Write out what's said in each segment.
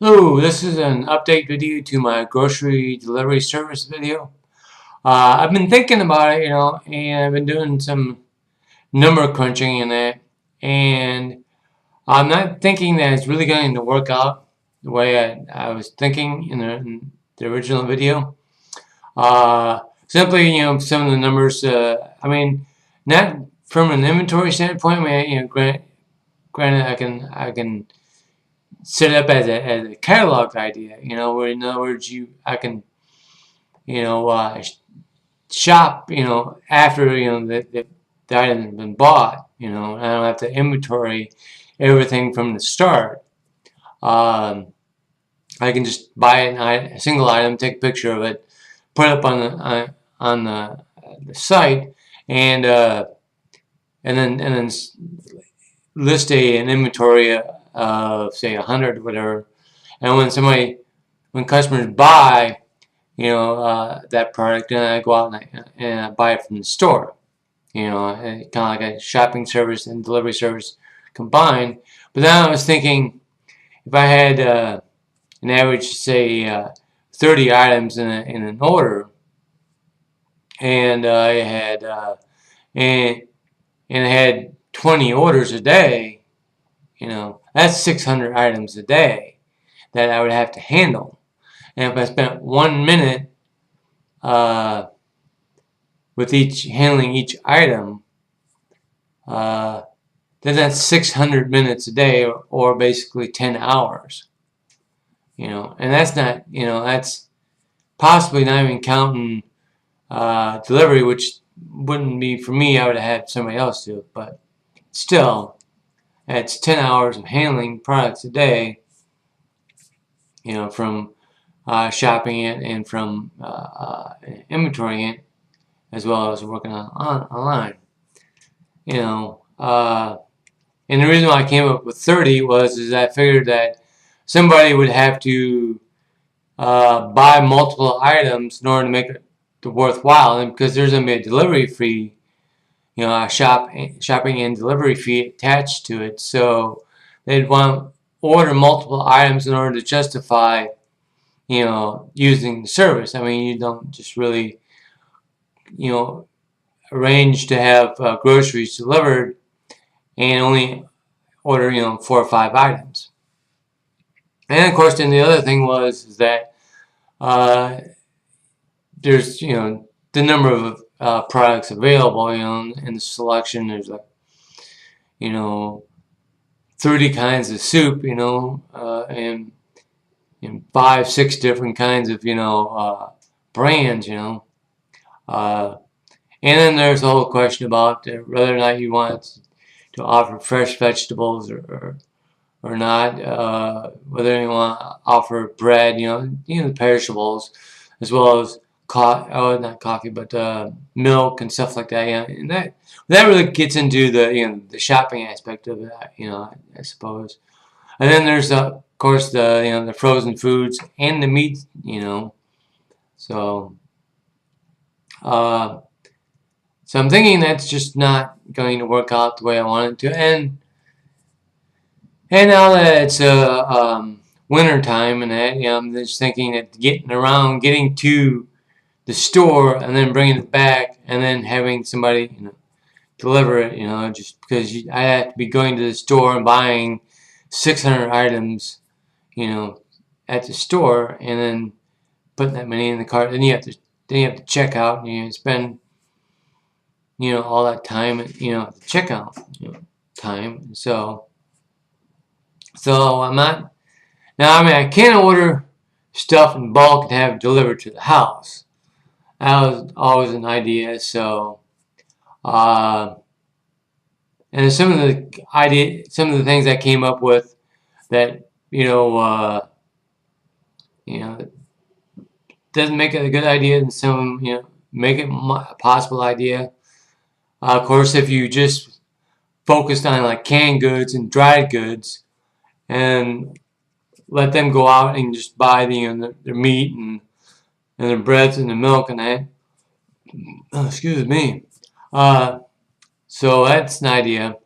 Hello, this is an update video to my grocery delivery service video. I've been thinking about it, and I've been doing some number crunching in it, and I'm not thinking that it's really going to work out the way I was thinking in the original video. Simply, some of the numbers, not from an inventory standpoint, granted I can set it up as a catalog idea, where in other words I can you know shop after the item has been bought, and I don't have to inventory everything from the start. Um, I can just buy a single item, take a picture of it, put it up on the site, and then list an inventory of say 100 or whatever. And when customers buy, that product, and I go out and I buy it from the store. Kind of like a shopping service and delivery service combined. But then I was thinking, if I had an average, say, 30 items in an order, and I had and I had 20 orders a day, that's 600 items a day that I would have to handle. And if I spent 1 minute with handling each item, then that's 600 minutes a day, or basically 10 hours. And that's not, that's possibly not even counting delivery, which wouldn't be for me. I would have had somebody else do it, but still, that's 10 hours of handling products a day. From shopping it and from inventorying it, as well as working online. And the reason why I came up with 30 is I figured that somebody would have to buy multiple items in order to make it worthwhile, and because there's going to be a delivery fee, a shopping and delivery fee attached to it, so they'd want to order multiple items in order to justify using the service. I mean, you don't just really arrange to have groceries delivered and only order 4 or 5 items. And of course, then the other thing is that there's the number of products available, in the selection. There's like 30 kinds of soup, and 5, 6 different kinds of brands, and then there's the whole question about whether or not you want to offer fresh vegetables or not, whether you want to offer bread, the perishables, as well as not coffee, but milk and stuff like that. And that really gets into the shopping aspect of it, I suppose. And then there's of course the frozen foods and the meat, So so I'm thinking that's just not going to work out the way I want it to. And now that it's winter time and that, I'm just thinking that getting to the store and then bringing it back and then having somebody deliver it, just because I have to be going to the store and buying 600 items, at the store, and then putting that many in the cart. Then you have to check out, and you spend all that time at the checkout time. So I'm not now. I mean, I can order stuff in bulk and have it delivered to the house. That was always an idea. So and some of the things I came up with that doesn't make it a good idea, and some make it a possible idea. Of course, if you just focused on like canned goods and dried goods, and let them go out and just buy their meat and their breads and the milk and that. Oh, excuse me. So that's an idea,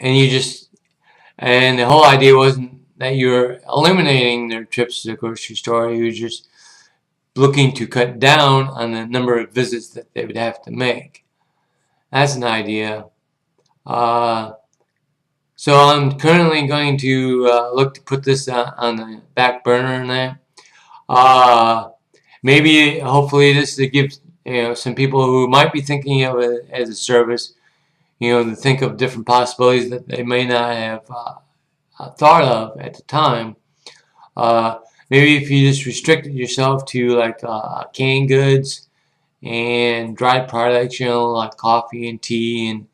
and the whole idea wasn't that you're eliminating their trips to the grocery store. You're just looking to cut down on the number of visits that they would have to make. That's an idea. So I'm currently going to look to put this on the back burner and that. Maybe, hopefully, this to give some people who might be thinking of it as a service, to think of different possibilities that they may not have thought of at the time. Maybe if you just restricted yourself to like canned goods and dried products, like coffee and tea and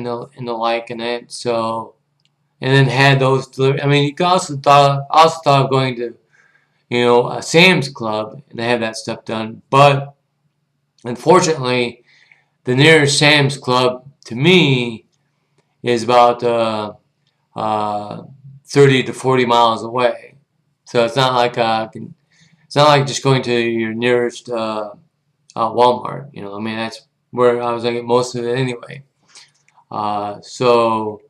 the like and that. So, and then had those delivered. I mean, you could also thought of going to a Sam's Club and they have that stuff done. But unfortunately, the nearest Sam's Club to me is about 30 to 40 miles away. So it's not like just going to your nearest Walmart. I mean, that's where I was going to get most of it anyway. So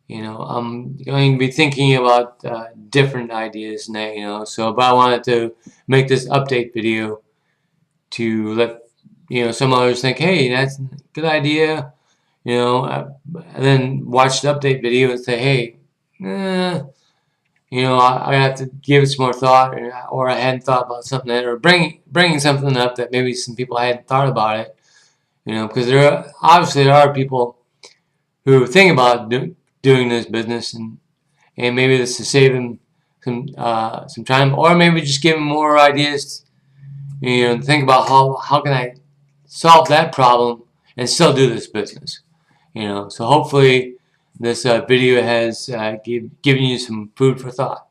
I'm going to be thinking about different ideas now. So, but I wanted to make this update video to let some others think, hey, that's a good idea. And then watch the update video and say, hey, I have to give it some more thought, or I hadn't thought about something or bringing something up that maybe some people hadn't thought about it. Because there are people who think about doing this business, and maybe this to save them some time, or maybe just give them more ideas. Think about how can I solve that problem and still do this business. So hopefully this video has given you some food for thought.